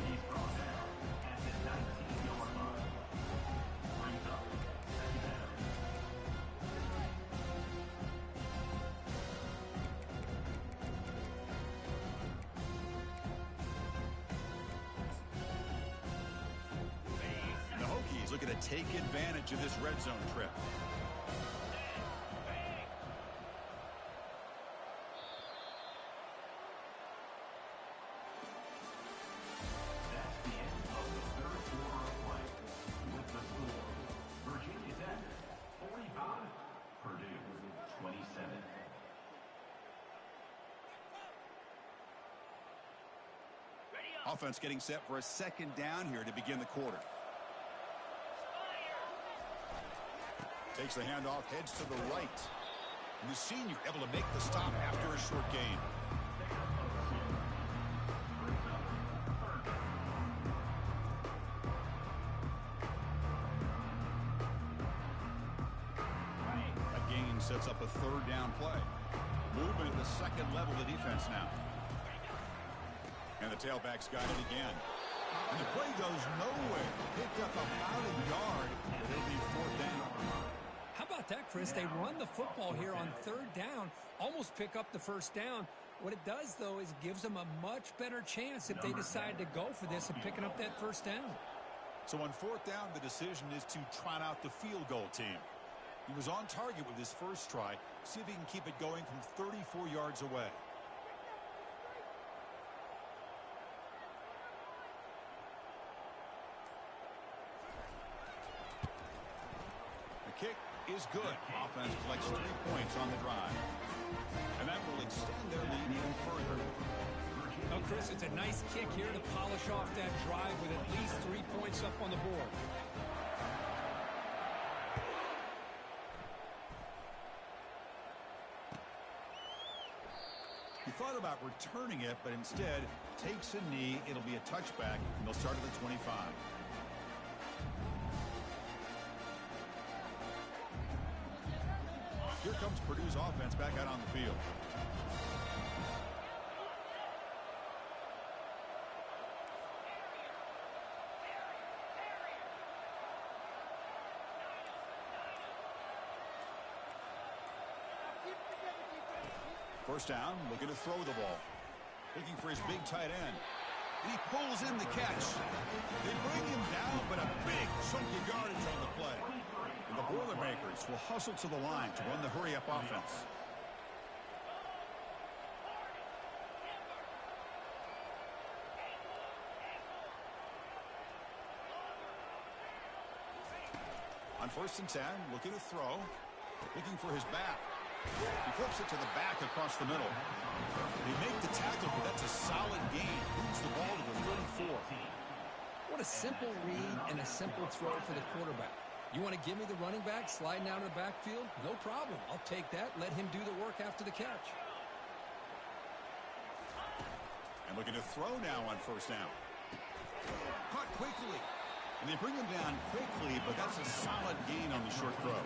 He's brought down at the 19-yard line. Brings up second down. The Hokies looking to take advantage of this red zone trip. That's the end of the third quarter of play. With the score, Virginia Tech 45, Purdue 27. Offense getting set for a second down here to begin the quarter. Takes the handoff, heads to the right. And the senior able to make the stop after a short gain. That gain sets up a third down play. Movement at the second level of the defense now. And the tailback's got it again. And the play goes nowhere. Picked up about a yard, but it'll be fourth down. How about that, Chris? They run the football here on third down, almost pick up the first down. What it does, though, is gives them a much better chance if they decide to go for this and picking up that first down. So on fourth down, the decision is to trot out the field goal team. He was on target with his first try. See if he can keep it going from 34 yards away. Kick is good. Offense collects 3 points on the drive. And that will extend their lead even further. Now, Chris, it's a nice kick here to polish off that drive with at least 3 points up on the board. He thought about returning it, but instead takes a knee. It'll be a touchback, and they'll start at the 25. Here comes Purdue's offense back out on the field. First down, looking to throw the ball. Looking for his big tight end. And he pulls in the catch. They bring him down, but a big chunk of yardage on the play. And the Boilermakers will hustle to the line to run the hurry-up offense. On 1st and 10, looking to throw. Looking for his back. He flips it to the back across the middle. They make the tackle, but that's a solid gain. Moves the ball to the 34. What a simple read and a simple throw for the quarterback. You want to give me the running back sliding down to the backfield? No problem. I'll take that. Let him do the work after the catch. And looking to throw now on 1st down. Caught quickly. And they bring him down quickly, but that's a solid gain on the short throw.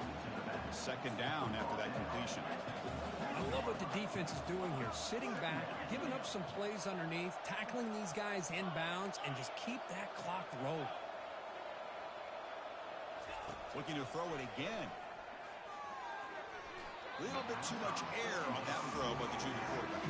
2nd down after that completion. I love what the defense is doing here. Sitting back, giving up some plays underneath, tackling these guys inbounds, and just keep that clock rolling. Looking to throw it again. A little bit too much air on that throw by the junior quarterback.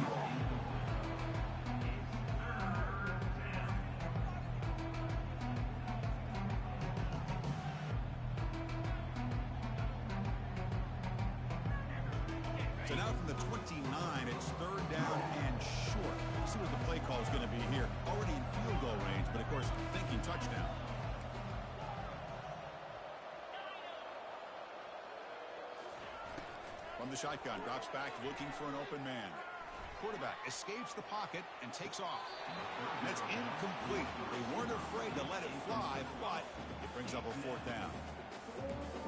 So now from the 29, it's 3rd down and short. See what the play call is going to be here. Already in field goal range, but of course thinking touchdown. From the shotgun, drops back looking for an open man. quarterback escapes the pocket and takes off. And it's incomplete. They weren't afraid to let it fly, but it brings up a fourth down.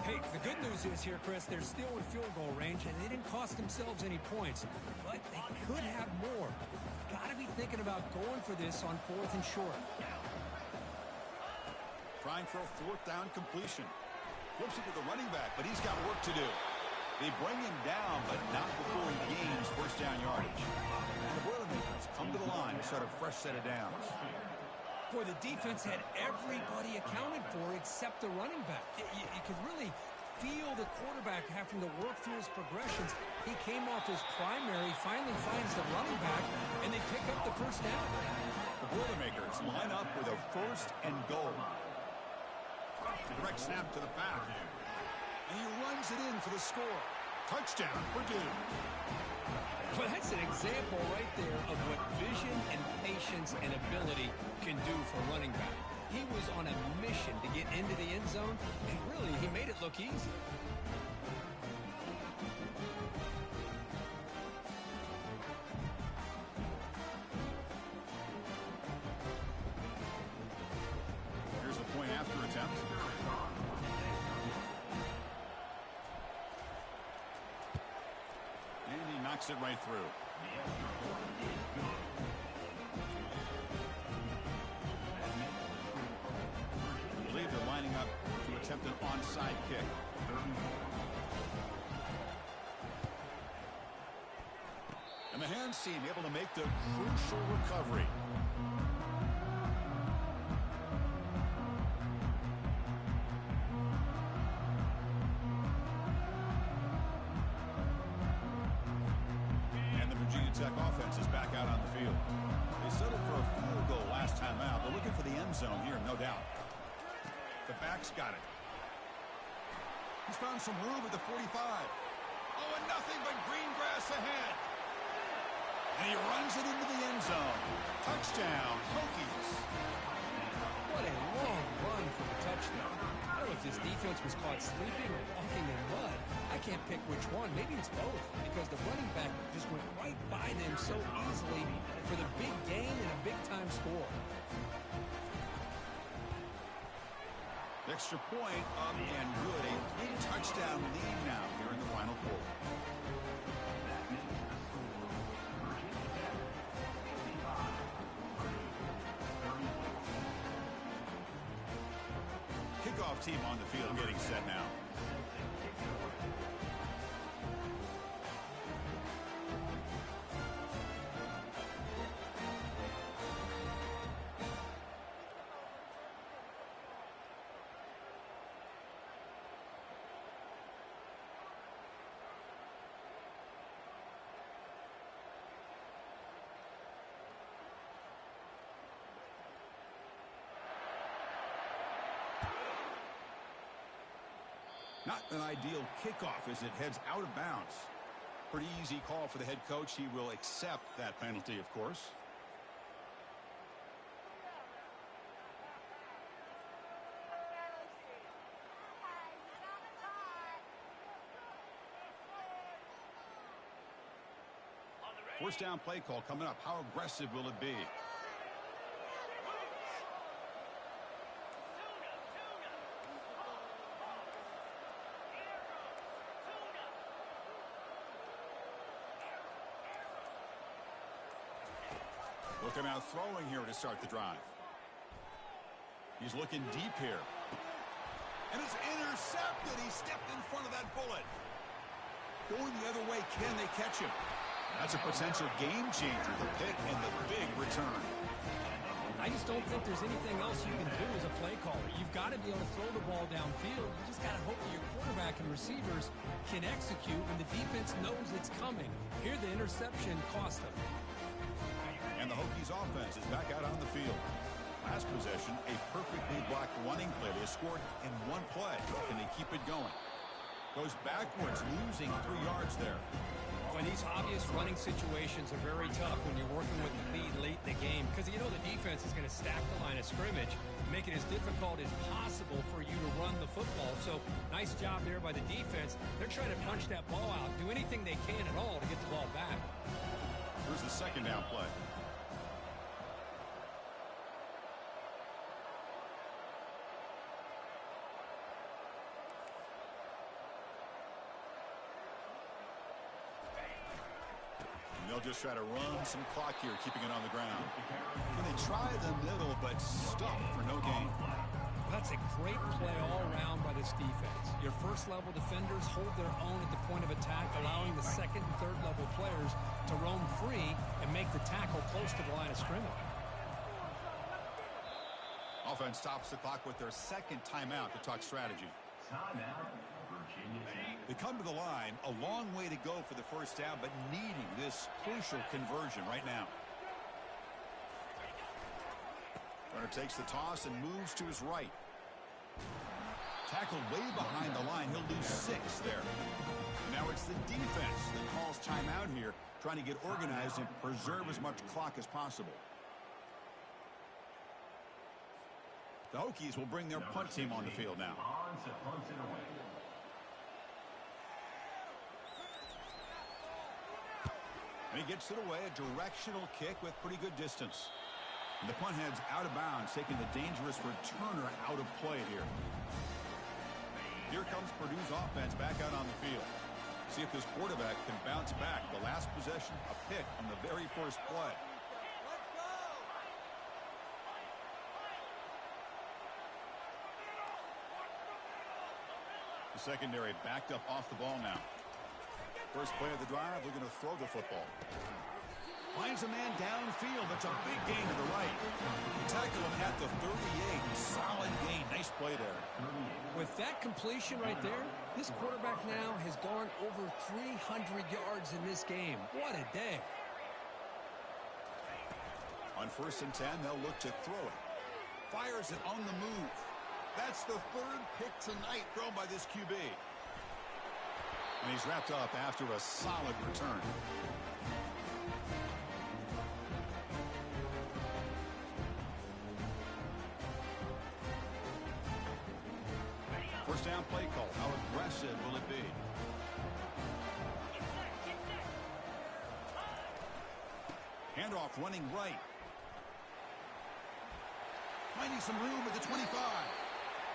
Hey, the good news is here, Chris, they're still in field goal range, and they didn't cost themselves any points. But they could have more. Got to be thinking about going for this on 4th and short. Trying for a 4th down completion. Flips it to the running back, but he's got work to do. They bring him down, but not before he gains first down yardage. And the Boilermakers come to the line to start a fresh set of downs. Boy, the defense had everybody accounted for except the running back. You could really feel the quarterback having to work through his progressions. He came off his primary, finally finds the running back, and they pick up the first down. The Boilermakers line up with a 1st and goal. Direct snap to the back. And he runs it in for the score. Touchdown, Purdue. Well, that's an example right there of what vision and patience and ability can do for running back. He was on a mission to get into the end zone, and really, he made it look easy. Here's the point after attempt. And he knocks it right through. I believe they're lining up to attempt an onside kick. And the hands team able to make the crucial recovery. Tech offense is back out on the field. They settled for a field goal last time out. They're looking for the end zone here, no doubt. The back's got it. He's found some room at the 45. Oh, and nothing but green grass ahead. And he runs it into the end zone. Touchdown, Hokies. What a long run for the touchdown. I don't know if this defense was caught sleeping or walking in mud. I can't pick which one. Maybe it's both, because the running back just went right by them so easily for the big gain and a big-time score. Extra point up and good. A 3-touchdown lead now here in the final quarter. Kickoff team on the field getting set now. Not an ideal kickoff as it heads out of bounds. Pretty easy call for the head coach. He will accept that penalty, of course. First down play call coming up. How aggressive will it be? Looking out throwing here to start the drive. He's looking deep here. And it's intercepted. He stepped in front of that bullet. Going the other way, can they catch him? That's a potential game changer, the pick and the big return. I just don't think there's anything else you can do as a play caller. You've got to be able to throw the ball downfield. You just got to hope that your quarterback and receivers can execute when the defense knows it's coming. Here, the interception cost them. And the Hokies offense is back out on the field. Last possession, a perfectly blocked running play. They scored in one play. Can they keep it going? Goes backwards, losing 3 yards there. When these obvious running situations are very tough when you're working with the lead late in the game, because you know the defense is going to stack the line of scrimmage, make it as difficult as possible for you to run the football. So nice job there by the defense. They're trying to punch that ball out, do anything they can at all to get the ball back. Here's the down play. They'll just try to run some clock here, keeping it on the ground. And they try the middle, but stuff for no gain. That's a great play all around by this defense. Your first-level defenders hold their own at the point of attack, allowing the second and third-level players to roam free and make the tackle close to the line of scrimmage. Offense stops the clock with their second timeout to talk strategy. They come to the line, a long way to go for the first down, but needing this crucial conversion right now. Runner takes the toss and moves to his right. Tackled way behind the line. He'll lose 6 there. Now it's the defense that calls timeout here, trying to get organized and preserve as much clock as possible. The Hokies will bring their punt team on the field now. And he gets it away, a directional kick with pretty good distance. And the punt heads out of bounds, taking the dangerous returner out of play here. Here comes Purdue's offense back out on the field. See if this quarterback can bounce back. The last possession, a pick on the very first play. The secondary backed up off the ball now. First play of the drive, they're going to throw the football. Finds a man downfield. That's a big gain to the right. Tackle him at the 38. Solid gain. Nice play there. With that completion right there, this quarterback now has gone over 300 yards in this game. What a day. On 1st and 10, they'll look to throw it. Fires it on the move. That's the 3rd pick tonight thrown by this QB. And he's wrapped up after a solid return. First down play call. How aggressive will it be? Handoff running right. Finding some room at the 25.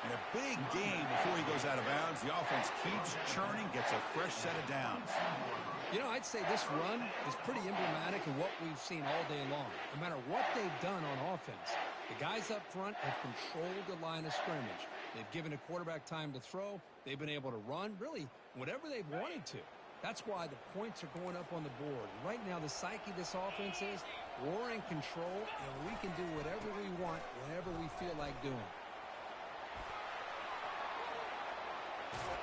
And a big gain before he goes out of bounds. The offense keeps churning, gets a fresh set of downs. You know, I'd say this run is pretty emblematic of what we've seen all day long. No matter what they've done on offense, the guys up front have controlled the line of scrimmage. They've given a quarterback time to throw. They've been able to run, really, whatever they've wanted to. That's why the points are going up on the board. Right now, the psyche of this offense is we're in control, and we can do whatever we want, whenever we feel like doing.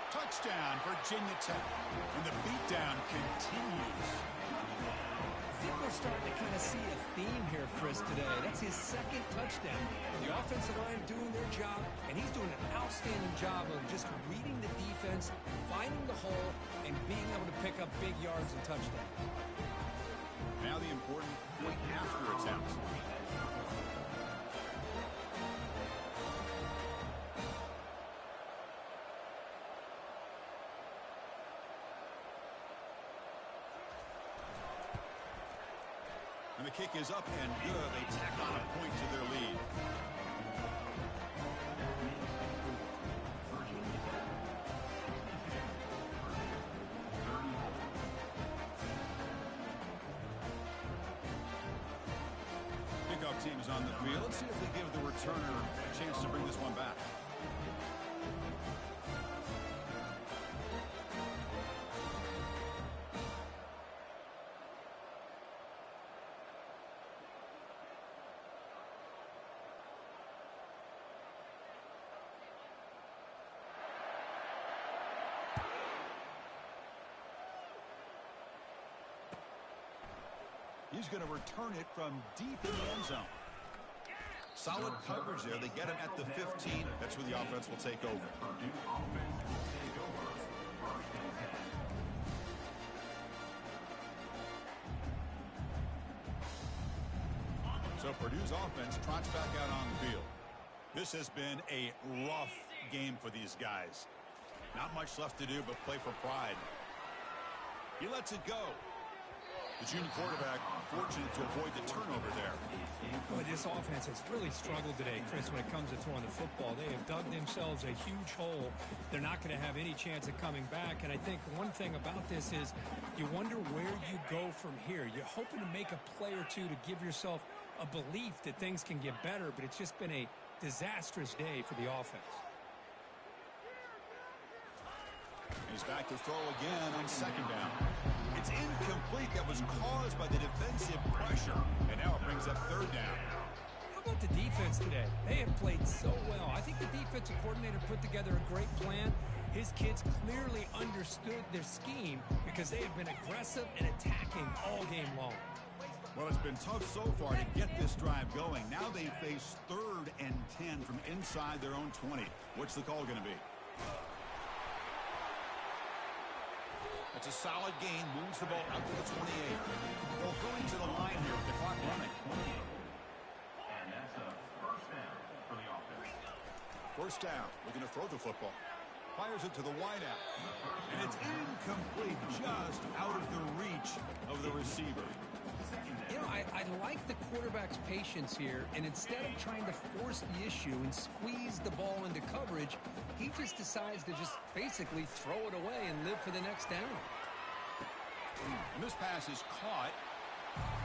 Touchdown, Virginia Tech. And the beatdown continues. I think we're starting to kind of see a theme here, Chris, today. That's his 2nd touchdown. The offensive line doing their job, and he's doing an outstanding job of just reading the defense, finding the hole, and being able to pick up big yards and touchdowns. Now the important point after attempt. And the kick is up and good. They tack on a point to their lead. Kickoff team is on the field. Let's see if they give the returner a chance to bring this one back. He's going to return it from deep in the end zone. Solid coverage there. They get him at the 15. That's where the offense will take over. So Purdue's offense trots back out on the field. This has been a rough game for these guys. Not much left to do but play for pride. He lets it go. The junior quarterback fortunate to avoid the turnover there. Boy, this offense has really struggled today, Chris, when it comes to throwing the football. They have dug themselves a huge hole. They're not going to have any chance of coming back. And I think one thing about this is you wonder where you go from here. You're hoping to make a play or two to give yourself a belief that things can get better, but it's just been a disastrous day for the offense. He's back to throw again on second down. It's incomplete. That was caused by the defensive pressure. And now it brings up third down. How about the defense today? They have played so well. I think the defensive coordinator put together a great plan. His kids clearly understood their scheme because they have been aggressive and attacking all game long. Well, it's been tough so far to get this drive going. Now they face 3rd and 10 from inside their own 20. What's the call going to be? It's a solid gain. Moves the ball up to the 28. Well, going to the line here with the clock running. And that's a first down for the offense. First down. We're going to throw the football. Fires it to the wideout. And it's incomplete, just out of the reach of the receiver. You know, I like the quarterback's patience here, and instead of trying to force the issue and squeeze the ball into coverage, he just decides to just basically throw it away and live for the next down. And this pass is caught.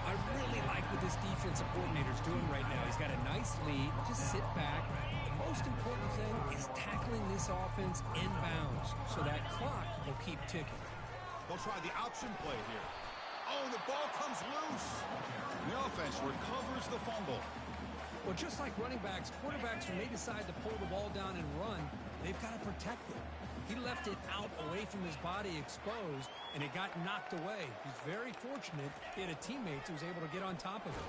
I really like what this defensive coordinator's doing right now. He's got a nice lead. Just sit back. The most important thing is tackling this offense inbounds so that clock will keep ticking. They'll try the option play here. Oh, the ball comes loose. The offense recovers the fumble. Well, just like running backs, quarterbacks, when they decide to pull the ball down and run, they've got to protect it. He left it out away from his body exposed, and it got knocked away. He's very fortunate he had a teammate who was able to get on top of it.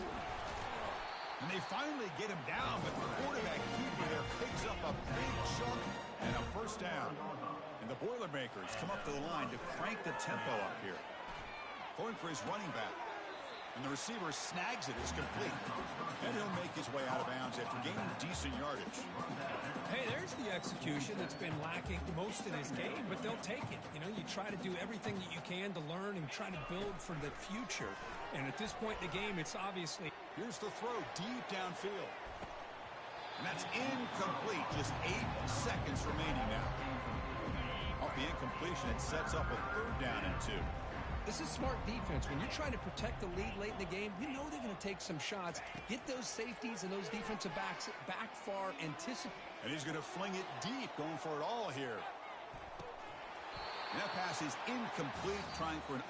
And they finally get him down, but the quarterback keeper there picks up a big chunk and a first down. And the Boilermakers come up to the line to crank the tempo up here. Going for his running back. And the receiver snags it. It's complete. And he'll make his way out of bounds after gaining decent yardage. Hey, there's the execution that's been lacking most of this game, but they'll take it. You know, you try to do everything that you can to learn and try to build for the future. And at this point in the game, it's obviously... Here's the throw deep downfield. And that's incomplete. Just 8 seconds remaining now. Off the incompletion, it sets up a third down and 2. This is smart defense. When you're trying to protect the lead late in the game, you know they're going to take some shots. Get those safeties and those defensive backs back far, anticipate. And he's going to fling it deep, going for it all here. And that pass is incomplete, trying for an